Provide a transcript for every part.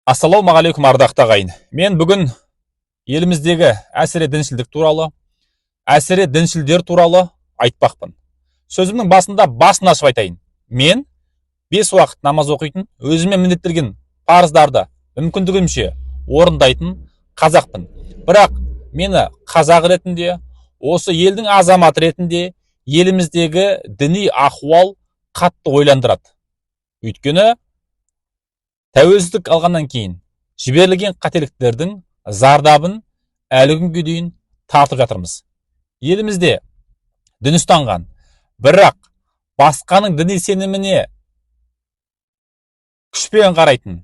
Ассалаумағалейкум ардақты ағайын. Мен бүгін еліміздегі әсіре діншілдік туралы, әсіре діншілдер туралы айтпақпын. Сөзімнің басында басын ашып айтайын. Мен 5 уақыт намаз оқитын, өзіме міндеттелген парыздарды мүмкіндігімше орындайтын қазақпын. Бірақ мені қазақ ретінде, осы елдің азаматы ретінде еліміздегі діни ахуал қатты ойландырады. Өйткені тәуелсіздік алғаннан кейін жіберілген қателіктердің зардабын әлі күнге дейін тартып жатырмыз. Елімізде дін ұстанған, бірақ басқаның діни сеніміне күшпен қарайтын,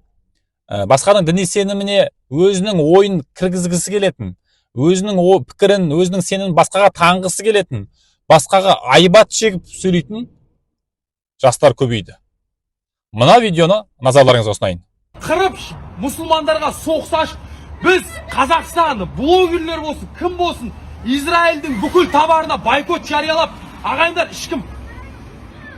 басқаның діни сеніміне өзінің ойын кіргізгісі келетін, өзінің пікірін, өзінің сенімін басқаға таңғысы келетін, басқаға айбат шегіп сөйлейтін жастар көбейді. Мына видеоны назарларыңызға ұсынайын. Қырып мұсылмандарға соғыс ашып, біз Қазақстан блогерлер болсын, кім болсын, Израильдің бүкіл товарына бойкот жариялап, ағайындар ешкім.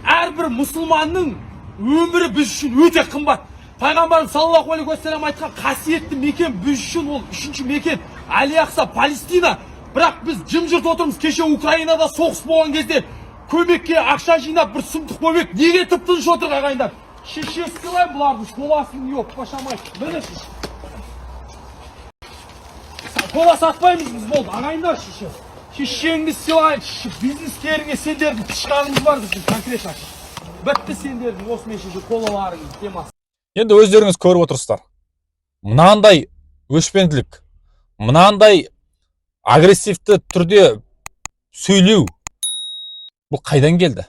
Әрбір мұсылманның өмірі біз үшін өте қымбат. Пайғамбарымыз саллаллаху алейхи уассалам айтқан қасиетті мекен біз үшін ол үшінші мекен, Әл-Ақса, Палестина. Бірақ біз жым-жырт отырмыз. Кеше Украинада соғыс болған кезде көмекке ақша жинап бір сұмдық көмек неге тып-тыныш отыр ағайындар? Шешесі сыйлай бұлардың шоласын yok пашамай. Міне шеше. Кола сатпаймыз біз болды. Ағайындар шеше. Шешеңді сыйлайын. Бизнестеріңе сендердің тышқанымыз бар біздің конкретно. Бітті сендердің осымен шеше колаларыңыз демас. Енді өздеріңіз көріп отырсыздар. Мынандай өшпенділік, мынандай агрессивті түрде сөйлеу бұл қайдан келді?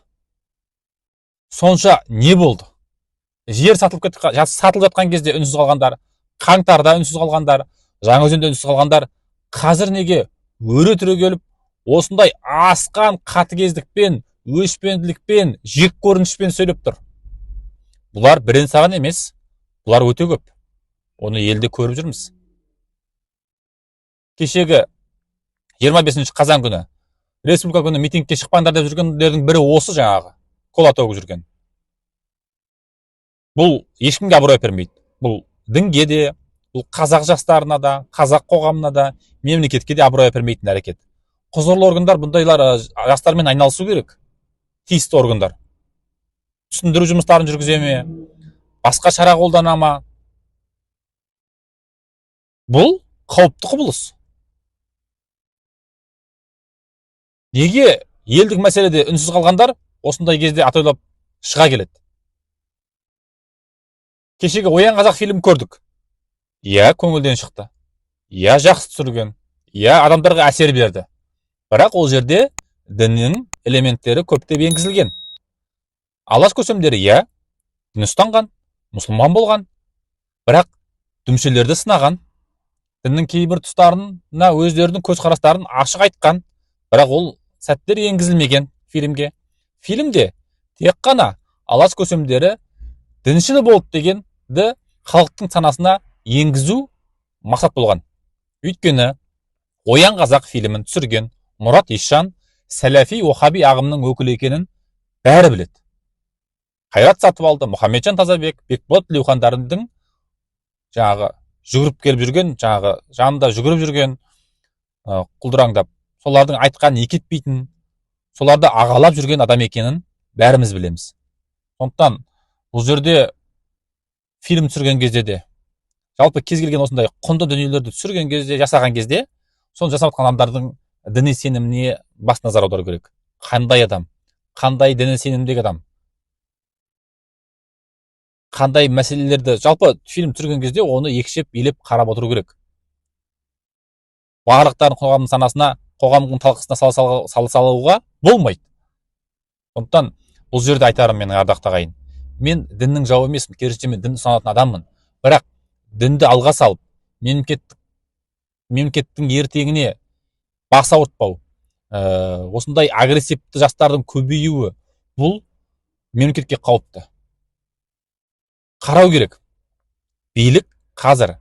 Сонша не болды? Жер сатылып жатқан кезде үнсіз қалғандар, қаңтарда үнсіз қалғандар, Жаңаөзенде үнсіз қалғандар, қазір неге өре түрегеліп, осындай асқан қатыгездікпен, өшпенділікпен, жеккөрінішпен сөйлеп тұр? Бұлар бірен саран емес, бұлар өте көп. Оны елде көріп жүрміз. Кешегі 25 қазан күні республика күні митингке шықпаңдар деп жүргендердің бірі осы жаңағы кола төгіп жүрген. Бұл ешкімге абырой әпермейді. Бұл дінге де, бұл қазақ жастарына да, қазақ қоғамына да, мемлекетке де абырой әпермейтін әрекет. Құзырлы органдар бұндайлар жастармен айналысу керек. Тиісті органдар түсіндіру жұмыстарын жүргізе ме, басқа шара қолдана ма? Бұл қауіпті құбылыс. Неге елдік мәселеде үнсіз қалғандар осындай кезде атойлап шыға келеді? Кешегі Оян қазақ фильм көрдік. Иә, көңілден шықты. Иә, жақсы түсірген. Иә, адамдарға әсер берді. Бірақ ол жерде діннің элементтері көптеп енгізілген. Алаш көсемдері иә, дін ұстанған, мұсылман болған. Бірақ дүмшелерді сынаған, діннің кейбір тұстарына өздерінің көзқарастарын ашық айтқан. Бірақ ол сәттер енгізілмеген фильмге. Фильмде тек қана алаш көсемдері діншіл болды дегенді халықтың санасына енгізу мақсат болған. Өйткені Оян қазақ фильмін түсірген Мұрат Исжан сәләфи уахаби ағымның өкілі екенін бәрі біледі. Қайрат Сатыбалды, Мұхамеджан Тазабек, Бекболат Тілеухандарының жаңағы жүгіріп келіп жүрген, жаңағы жанында жүгіріп жүрген, құлдыраңдап, солардың айтқанын екі етпейтін, соларды ағалап жүрген адам екенін бәріміз білеміз. Сондықтан бұл жерде фильм түсірген кезде де, жалпы кез келген осындай құнды дүниелерді түсірген кезде, жасаған кезде, соны жасап жатқан адамдардың діни сеніміне бас назар аудару керек. Қандай адам, қандай діни сенімдегі адам, қандай мәселелерді, жалпы фильм түсірген кезде оны екшеп, елеп қарап отыру керек. Барлықтарын қоғамның санасына, қоғамның талқысына салуға болмайды. Сондықтан бұл жерде айтарым менің ардақты ағайын. Мен діннің жауы емеспін, керісінше мен дінді ұстанатын адаммын. Бірақ дінді алға салып, мемлекеттің ертеңіне бас ауыртпау, осындай агрессивті жастардың көбеюі, бұл мемлекетке қауіпті. Қарау керек. Билік қазір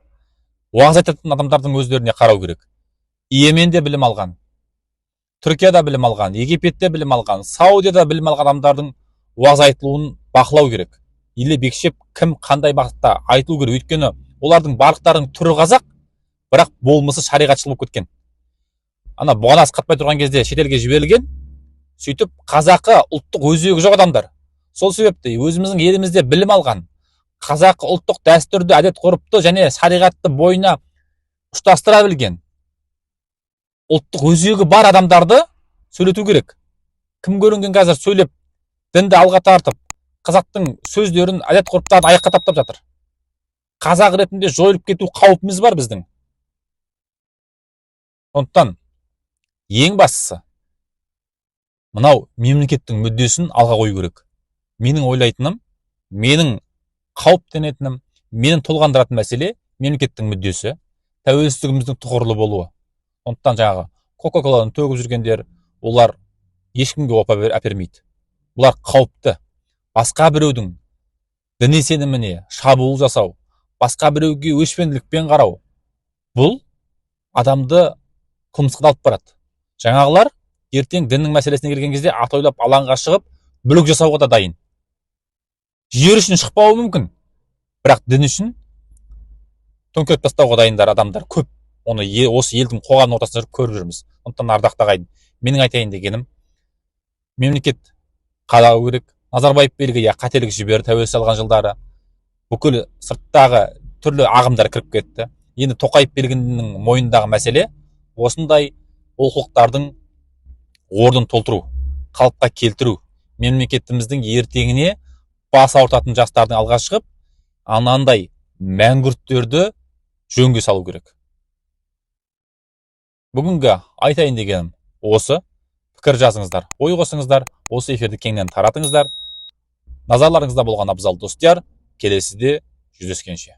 уағыз айтатын адамдардың өздеріне қарау керек. Йеменде білім алған, Түркияда білім алған, Египетте білім алған, Саудияда білім алған адамдардың уағыз айтылуын бақылау керек. Или бекшеп кім қандай бағытта айтылу керек. Өйткені олардың барлықтарының түрі қазақ, бірақ болмысы шариғатшыл болып кеткен. Ана бұғанасы қатпай тұрған кезде шетелге жіберілген, сөйтіп қазақы ұлттық өзегі жоқ адамдар. Сол себепті өзіміздің елімізде білім алған, қазақы ұлттық дәстүрді, әдет ғұрыпты және шариғатты бойына ұштастыра білген, ұлттық өзегі бар адамдарды сөйлету керек. Кім көрінген қазір сөйлеп, дінді алға тартып, қазақтың сөздерін, әдет ғұрыптарын аяққа таптап жатыр. Қазақ ретінде жойылып кету қаупіміз бар біздің. Сондықтан ең бастысы мынау мемлекеттің мүддесін алға қою керек. Менің ойлайтыным, менің қауіптенетінім, менің толғандыратын мәселе мемлекеттің мүддесі, тәуелсіздігіміздің тұғырлы болуы. Сондықтан жаңағы Кока-коланы төгіп жүргендер, олар ешкімге опа әпермейді. Бұлар қауіпті. Басқа біреудің діни сеніміне шабуыл жасау, басқа біреуге өшпенділікпен қарау, бұл адамды қылмысқа алып барады. Жаңағылар ертең діннің мәселесіне келген кезде атойлап алаңға шығып, бүлік жасауға да дайын. Жер үшін шықпауы мүмкін, бірақ дін үшін төңкеріп тастауға дайындар адамдар көп. Оны осы елдің қоғам ортасында жүріп көріп жүрміз. Сондықтан ардақты ағайын, менің айтайын дегенім, мемлекет қалау керек. Назарбаев белгі қателік жіберді тәуелсіз алған жылдары. Бүкіл сырттағы түрлі ағымдар кіріп кетті. Енді Тоқаев белгінің мойнындағы мәселе осындай олқылықтардың орнын толтыру, қалыпқа келтіру, мемлекетіміздің ертеңіне бас ауыртатын жастардың алға шығып, анандай мәңгүрттерді жөнге салу керек. Бүгінгі айтайын дегенім осы. Пікір жазыңыздар, ой қосыңыздар, осы эфирді кеңінен таратыңыздар. Назарларыңызда болған абзал достар, келесіде жүздескенше.